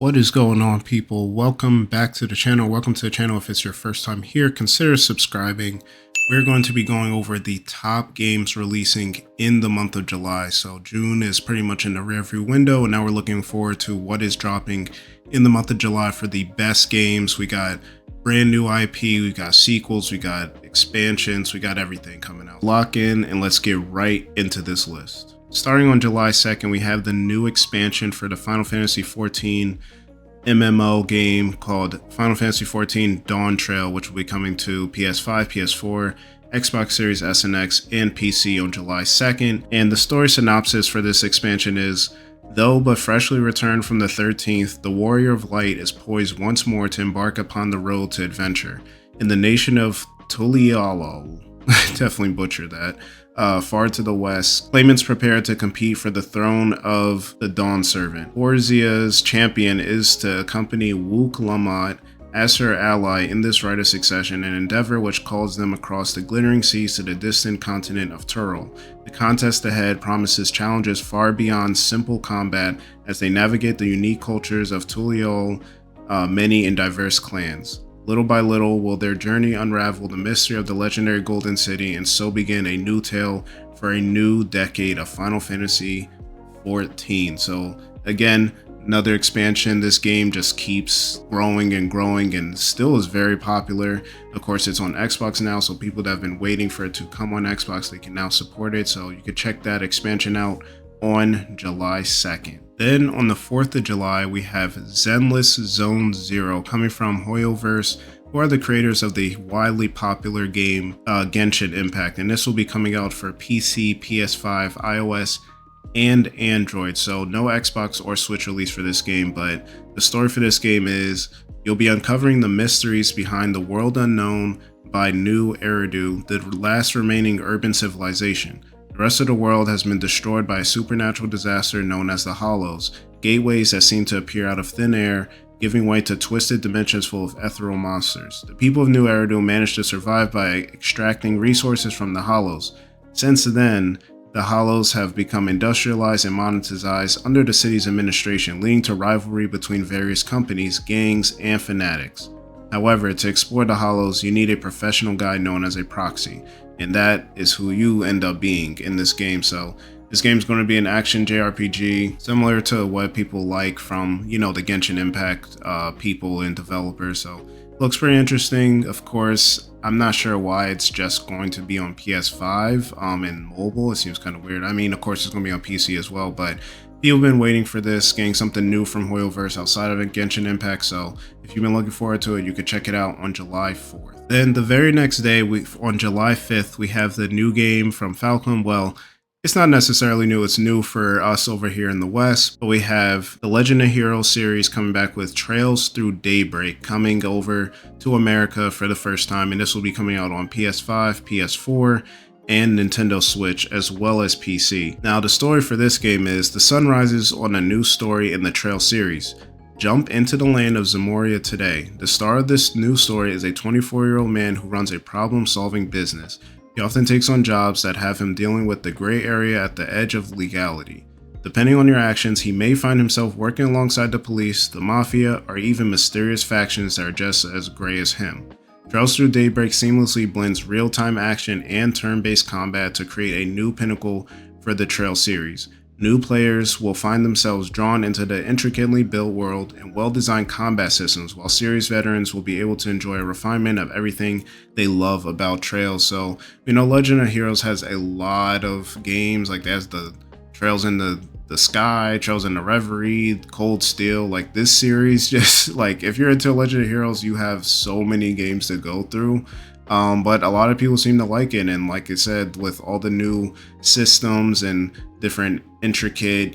What is going on, people? Welcome back to the channel. Welcome to the channel. If it's your first time here, consider subscribing. We're going to be going over the top games releasing in the month of July. So June is pretty much in the rearview window, and now we're looking forward to what is dropping in the month of July for the best games. We got brand new IP, we got sequels, we got expansions, we got everything coming out. Lock in and let's get right into this list. Starting on July 2nd, we have the new expansion for the Final Fantasy XIV MMO game called Final Fantasy XIV Dawntrail, which will be coming to PS5, PS4, Xbox Series S and X, and PC on July 2nd. And the story synopsis for this expansion is, though but freshly returned from the 13th, the Warrior of Light is poised once more to embark upon the road to adventure. In the nation of Tulialo, definitely butchered that, far to the west, claimants prepare to compete for the throne of the Dawn Servant. Forzia's champion is to accompany Wook Lamont as her ally in this rite of succession, an endeavor which calls them across the glittering seas to the distant continent of Turl. The contest ahead promises challenges far beyond simple combat as they navigate the unique cultures of Tulial, many and diverse clans. Little by little will their journey unravel the mystery of the legendary Golden City and so begin a new tale for a new decade of Final Fantasy XIV. So again, another expansion. This game just keeps growing and still is very popular. Of course, it's on Xbox now, so people that have been waiting for it to come on Xbox, they can now support it. So you can check that expansion out on July 2nd. Then on the 4th of July, we have Zenless Zone Zero coming from Hoyoverse, who are the creators of the widely popular game Genshin Impact. And this will be coming out for PC, PS5, iOS, and Android. So no Xbox or Switch release for this game, but the story for this game is you'll be uncovering the mysteries behind the world unknown by New Eridu, the last remaining urban civilization. The rest of the world has been destroyed by a supernatural disaster known as the Hollows, gateways that seem to appear out of thin air, giving way to twisted dimensions full of ethereal monsters. The people of New Eridu managed to survive by extracting resources from the Hollows. Since then, the Hollows have become industrialized and monetized under the city's administration, leading to rivalry between various companies, gangs, and fanatics. However, to explore the Hollows, you need a professional guide known as a proxy, and that is who you end up being in this game. So this game is going to be an action JRPG, similar to what people like from, the Genshin Impact people and developers. So it looks pretty interesting. Of course, I'm not sure why it's just going to be on PS5 and mobile. It seems kind of weird. I mean, of course, it's going to be on PC as well, but people have been waiting for this, getting something new from Hoyoverse outside of Genshin Impact. So if you've been looking forward to it, you could check it out on July 4th. Then the very next day, on July 5th, we have the new game from Falcom. Well, it's not necessarily new, it's new for us over here in the West, but we have the Legend of Heroes series coming back with Trails Through Daybreak coming over to America for the first time, and this will be coming out on PS5, PS4, and Nintendo Switch, as well as PC. Now, the story for this game is the sun rises on a new story in the Trail series. Jump into the land of Zamoria today. The star of this new story is a 24-year-old man who runs a problem-solving business. He often takes on jobs that have him dealing with the gray area at the edge of legality. Depending on your actions, he may find himself working alongside the police, the mafia, or even mysterious factions that are just as gray as him. Trails Through Daybreak seamlessly blends real-time action and turn-based combat to create a new pinnacle for the Trail series. New players will find themselves drawn into the intricately built world and well-designed combat systems, while series veterans will be able to enjoy a refinement of everything they love about Trails. So, Legend of Heroes has a lot of games, like there's the Trails in the Sky, Trails in the Reverie, Cold Steel. Like this series, just like if you're into Legend of Heroes, you have so many games to go through. But a lot of people seem to like it, and like I said, with all the new systems and different intricate,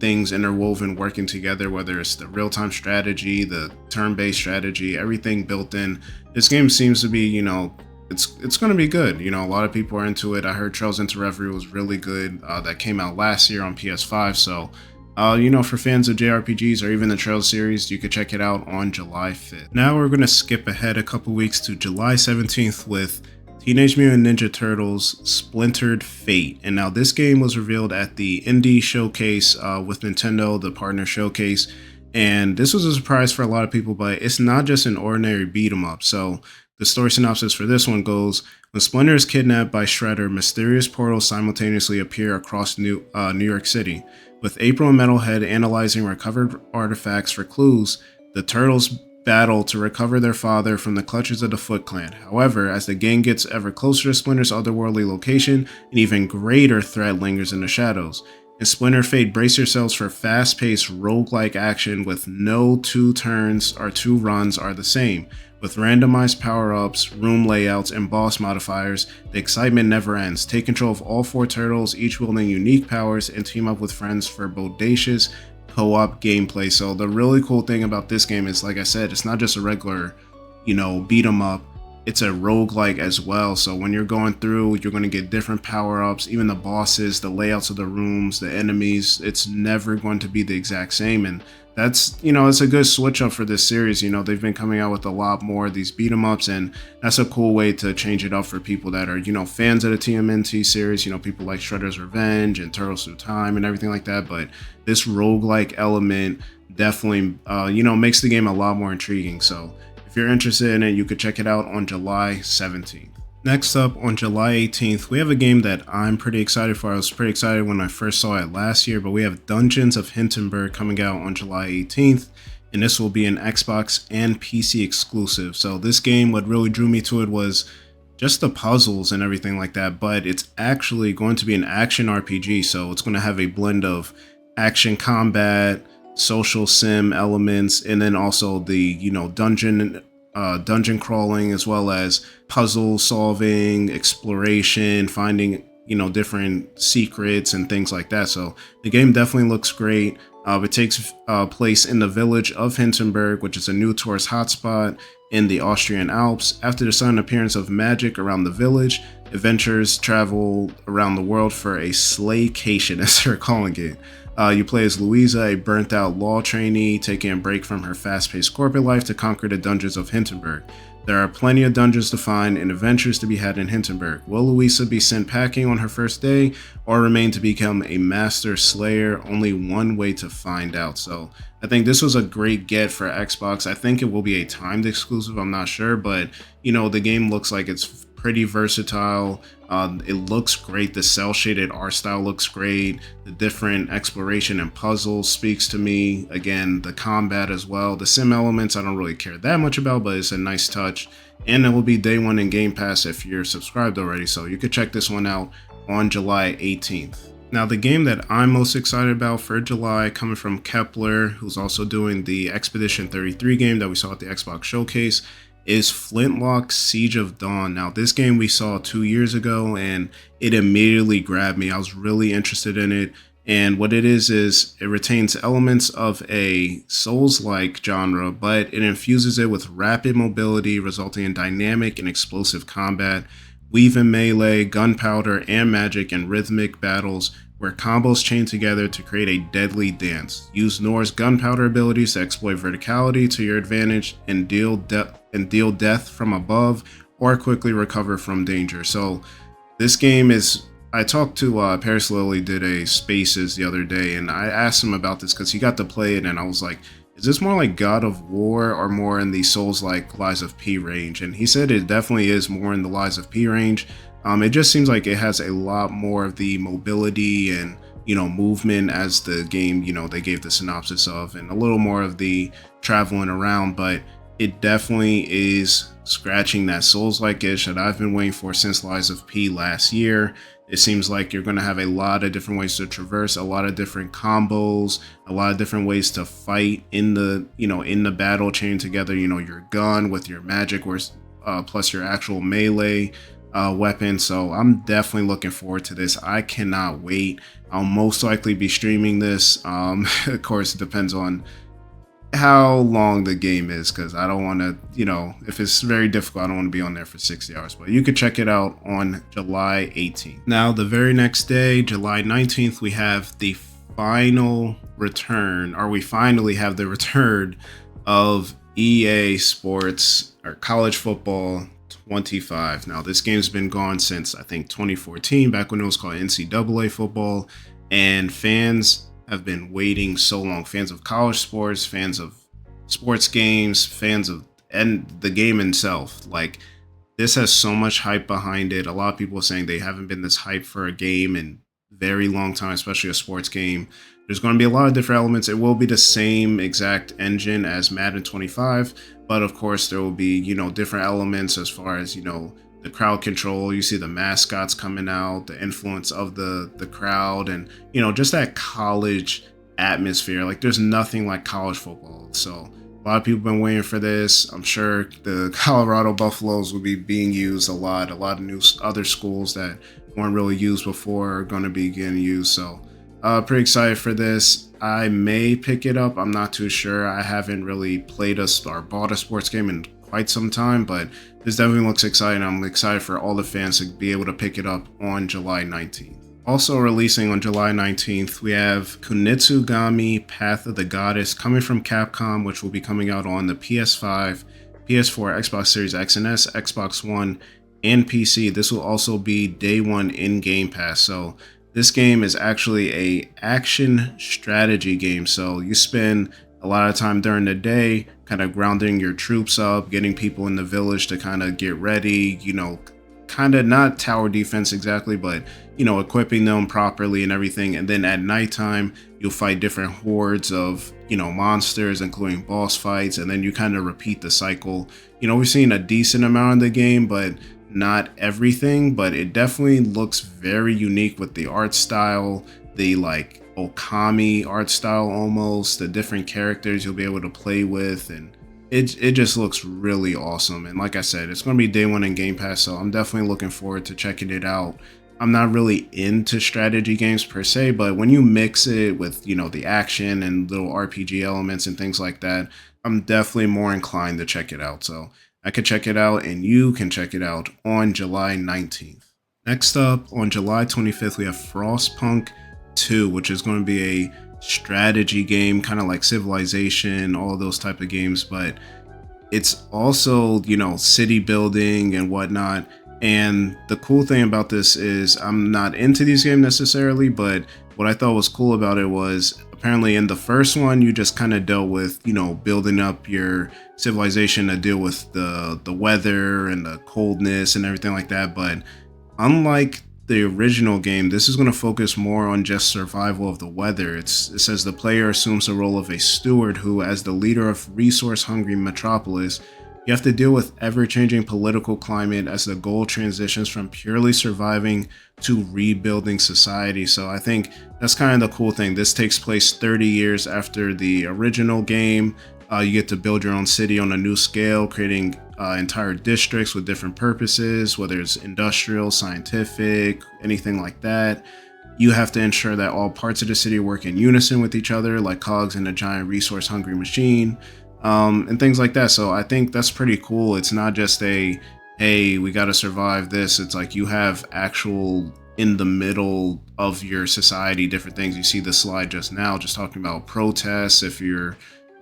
things interwoven working together, whether it's the real-time strategy, the turn-based strategy, everything built in, this game seems to be, it's going to be good. A lot of people are into it. I heard Trails into Reverie was really good. That came out last year on PS5, so for fans of JRPGs or even the Trails series, you could check it out on July 5th. Now we're going to skip ahead a couple weeks to July 17th with Teenage Mutant Ninja Turtles Splintered Fate. And now this game was revealed at the Indie Showcase with Nintendo, the partner showcase. And this was a surprise for a lot of people, but it's not just an ordinary beat 'em up. So the story synopsis for this one goes: when Splinter is kidnapped by Shredder, mysterious portals simultaneously appear across New York City. With April and Metalhead analyzing recovered artifacts for clues, the Turtles battle to recover their father from the clutches of the Foot Clan. However, as the gang gets ever closer to Splinter's otherworldly location, an even greater threat lingers in the shadows. In Splinter Fate, brace yourselves for fast-paced roguelike action with no two turns or two runs are the same. With randomized power-ups, room layouts, and boss modifiers, the excitement never ends. Take control of all 4 turtles, each wielding unique powers, and team up with friends for bodacious co-op gameplay. So the really cool thing about this game is, like I said, it's not just a regular, beat 'em up. It's a roguelike as well. So when you're going through, you're going to get different power-ups, even the bosses, the layouts of the rooms, the enemies. It's never going to be the exact same. And that's, it's a good switch up for this series. They've been coming out with a lot more of these beat 'em ups, and that's a cool way to change it up for people that are, fans of the TMNT series, people like Shredder's Revenge and Turtles Through Time and everything like that. But this roguelike element definitely, makes the game a lot more intriguing. So if you're interested in it, you could check it out on July 17th. Next up, on July 18th, we have a game that I'm pretty excited for. I was pretty excited when I first saw it last year, but we have Dungeons of Hintenberg coming out on July 18th, and this will be an Xbox and PC exclusive. So this game, what really drew me to it was just the puzzles and everything like that, but it's actually going to be an action RPG, so it's going to have a blend of action combat, social sim elements, and then also the dungeon crawling, as well as puzzle solving, exploration, finding different secrets and things like that. So the game definitely looks great. It takes place in the village of Hintenberg, which is a new tourist hotspot in the Austrian Alps. After the sudden appearance of magic around the village, adventurers travel around the world for a slaycation, as they're calling it. You play as Louisa, a burnt-out law trainee taking a break from her fast-paced corporate life to conquer the dungeons of Hintenberg. There are plenty of dungeons to find and adventures to be had in Hintenberg. Will Louisa be sent packing on her first day, or remain to become a master slayer? Only one way to find out. So I think this was a great get for Xbox. I think it will be a timed exclusive, I'm not sure, but the game looks like it's pretty versatile. It looks great. The cell shaded art style looks great. The different exploration and puzzles speaks to me. Again, the combat as well. The sim elements I don't really care that much about, but it's a nice touch. And it will be day 1 in Game Pass if you're subscribed already. So you could check this one out on July 18th. Now, the game that I'm most excited about for July, coming from Kepler, who's also doing the Expedition 33 game that we saw at the Xbox Showcase, is Flintlock Siege of Dawn. Now, this game we saw 2 years ago, and it immediately grabbed me. I was really interested in it. And what it is it retains elements of a Souls-like genre, but it infuses it with rapid mobility, resulting in dynamic and explosive combat, weave-in melee, gunpowder, and magic, and rhythmic battles where combos chain together to create a deadly dance. Use Nor's gunpowder abilities to exploit verticality to your advantage and deal death from above, or quickly recover from danger. So this game is, I talked to Paris Lilly, did a Spaces the other day, and I asked him about this because he got to play it, and I was like, is this more like God of War or more in the Souls-like Lies of P range? And he said it definitely is more in the Lies of P range. It just seems like it has a lot more of the mobility and movement as the game they gave the synopsis of, and a little more of the traveling around, but it definitely is scratching that Souls-like itch that I've been waiting for since Lies of P last year. It seems like you're going to have a lot of different ways to traverse, a lot of different combos, a lot of different ways to fight in the in the battle, chain together your gun with your magic, plus your actual melee weapon. So I'm definitely looking forward to this. I cannot wait. I'll most likely be streaming this. Of course, it depends on how long the game is, because I don't want to, if it's very difficult, I don't want to be on there for 60 hours. But you could check it out on July 18th. Now, the very next day, July 19th, we have the final return, or we finally have the return of EA Sports, or College Football 25. Now, this game's been gone since I think 2014, back when it was called NCAA football, and fans have been waiting so long. Fans of college sports, fans of sports games, fans of and the game itself. Like, this has so much hype behind it. A lot of people are saying they haven't been this hype for a game in very long time, especially a sports game. There's going to be a lot of different elements. It will be the same exact engine as Madden 25, but of course there will be, different elements as far as, the crowd control. You see the mascots coming out, the influence of the crowd, and, just that college atmosphere. Like, there's nothing like college football. So a lot of people have been waiting for this. I'm sure the Colorado Buffaloes will be being used a lot. A lot of new other schools that weren't really used before are going to be getting used. So pretty excited for this. I may pick it up. I'm not too sure. I haven't really played or bought a sports game in quite some time, but this definitely looks exciting. I'm excited for all the fans to be able to pick it up on July 19th. Also releasing on July 19th, we have Kunitsu Gami, Path of the Goddess, coming from Capcom, which will be coming out on the PS5, PS4, Xbox Series X and S, Xbox One, and PC. This will also be day one in Game Pass. So this game is actually a action strategy game. So you spend a lot of time during the day kind of grounding your troops up, getting people in the village to kind of get ready, kind of not tower defense exactly, but equipping them properly and everything. And then at nighttime you'll fight different hordes of monsters, including boss fights, and then you kind of repeat the cycle. We've seen a decent amount of the game, but not everything. But it definitely looks very unique with the art style, the like Okami art style, almost the different characters you'll be able to play with, and it just looks really awesome. And like I said, it's going to be day one in Game Pass, so I'm definitely looking forward to checking it out. I'm not really into strategy games per se, but when you mix it with, the action and little RPG elements and things like that, I'm definitely more inclined to check it out. So I could check it out, and you can check it out on July 19th. Next up, on July 25th, we have Frostpunk 2, which is going to be a strategy game, kind of like Civilization, all those type of games, but it's also, city building and whatnot. And the cool thing about this is I'm not into these games necessarily, but what I thought was cool about it was apparently in the first one, you just kind of dealt with, building up your civilization to deal with the weather and the coldness and everything like that. But unlike the original game, this is going to focus more on just survival of the weather. It says the player assumes the role of a steward who, as the leader of resource-hungry metropolis, you have to deal with ever-changing political climate as the goal transitions from purely surviving to rebuilding society. So I think that's kind of the cool thing. This takes place 30 years after the original game. You get to build your own city on a new scale, creating entire districts with different purposes, whether it's industrial, scientific, anything like that. You have to ensure that all parts of the city work in unison with each other, like cogs in a giant resource-hungry machine, and things like that. So I think that's pretty cool. It's not just a, hey, we got to survive this. It's like you have actual in the middle of your society, different things. You see the slide just now, just talking about protests. If you're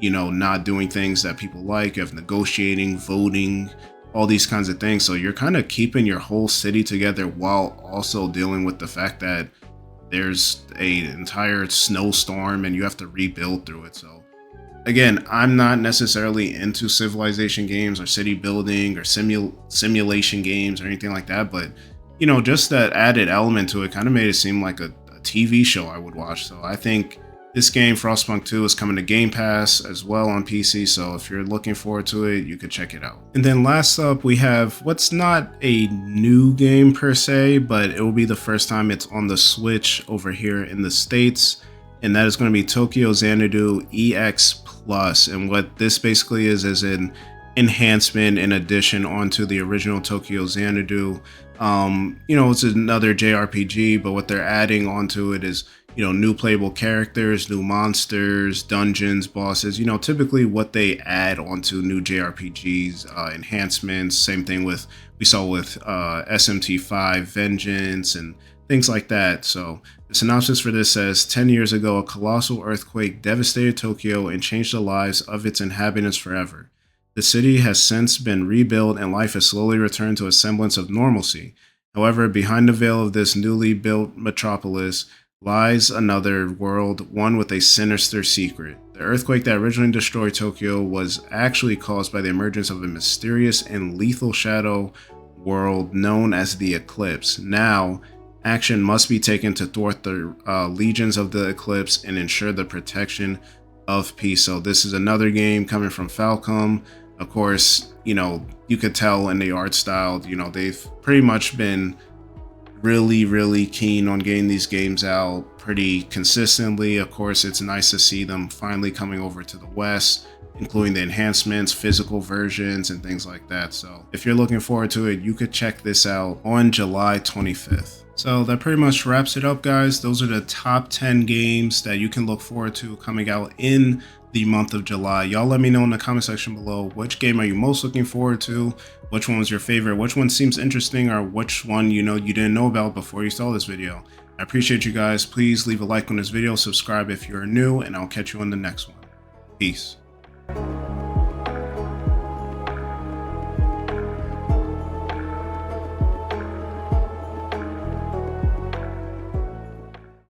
not doing things that people like, you have negotiating, voting, all these kinds of things. So you're kind of keeping your whole city together while also dealing with the fact that there's an entire snowstorm and you have to rebuild through it. So again, I'm not necessarily into civilization games or city building or simulation games or anything like that, but just that added element to it kind of made it seem like a TV show I would watch. So I think this game, Frostpunk 2, is coming to Game Pass as well on PC, so if you're looking forward to it, you could check it out. And then last up, we have what's not a new game per se, but it will be the first time it's on the Switch over here in the States, and that is going to be Tokyo Xanadu EX Plus. And what this basically is an enhancement in addition onto the original Tokyo Xanadu. It's another JRPG, but what they're adding onto it is new playable characters, new monsters, dungeons, bosses, typically what they add onto new JRPGs, enhancements. Same thing we saw with SMT5 Vengeance and things like that. So the synopsis for this says, 10 years ago, a colossal earthquake devastated Tokyo and changed the lives of its inhabitants forever. The city has since been rebuilt and life has slowly returned to a semblance of normalcy. However, behind the veil of this newly built metropolis lies another world, one with a sinister secret. The earthquake that originally destroyed Tokyo was actually caused by the emergence of a mysterious and lethal shadow world known as the Eclipse. Now, action must be taken to thwart the legions of the Eclipse and ensure the protection of peace. So this is another game coming from Falcom. Of course, you know, you could tell in the art style, you know, they've pretty much been really keen on getting these games out pretty consistently. Of course, it's nice to see them finally coming over to the West, including the enhancements, physical versions, and things like that. So if you're looking forward to it, you could check this out on July 25th. So that pretty much wraps it up, guys. Those are the top 10 games that you can look forward to coming out in the month of July. Y'all let me know in the comment section below, which game are you most looking forward to? Which one was your favorite? Which one seems interesting, or which one you didn't know about before you saw this video? I appreciate you guys. Please leave a like on this video, subscribe if you're new, and I'll catch you on the next one. Peace.